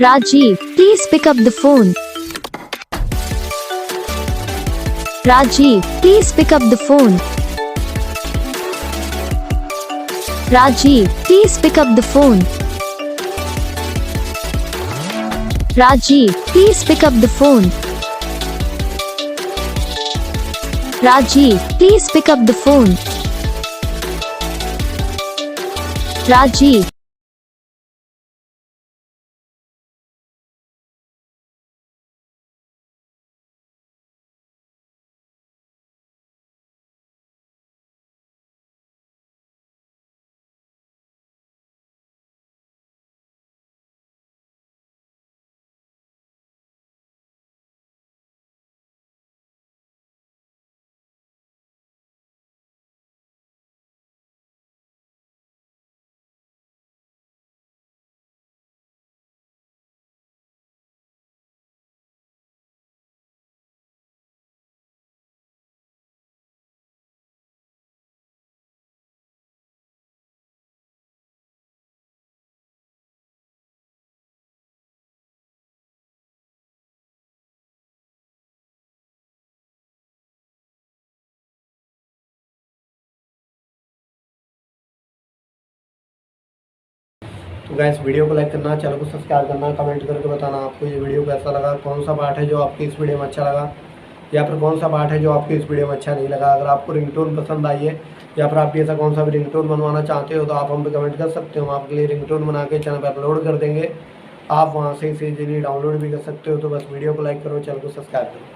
Rajiv, please pick up the phone. Rajiv, please pick up the phone. Rajiv, please pick up the phone. Rajiv, please pick up the phone. Rajiv, please pick up the phone. Rajiv. तो guys video को like करना, channel को subscribe करना, comment करके बताना आपको ये video कैसा लगा, कौन सा पार्ट है जो आपकी इस वीडियो में अच्छा लगा या फिर कौन सा पार्ट है जो आपकी इस वीडियो में अच्छा नहीं लगा। अगर आपको रिंगटोन पसंद आई है या फिर आप भी ऐसा कौन सा भी रिंगटोन बनवाना चाहते हो तो आप हम पे कमेंट कर सकते हो। हम आपके लिए रिंगटोन बना के चैनल पर अपलोड कर देंगे, आप वहाँ से इसे इजीली डाउनलोड भी कर सकते हो। तो बस वीडियो को लाइक करो, चैनल को सब्सक्राइब करो।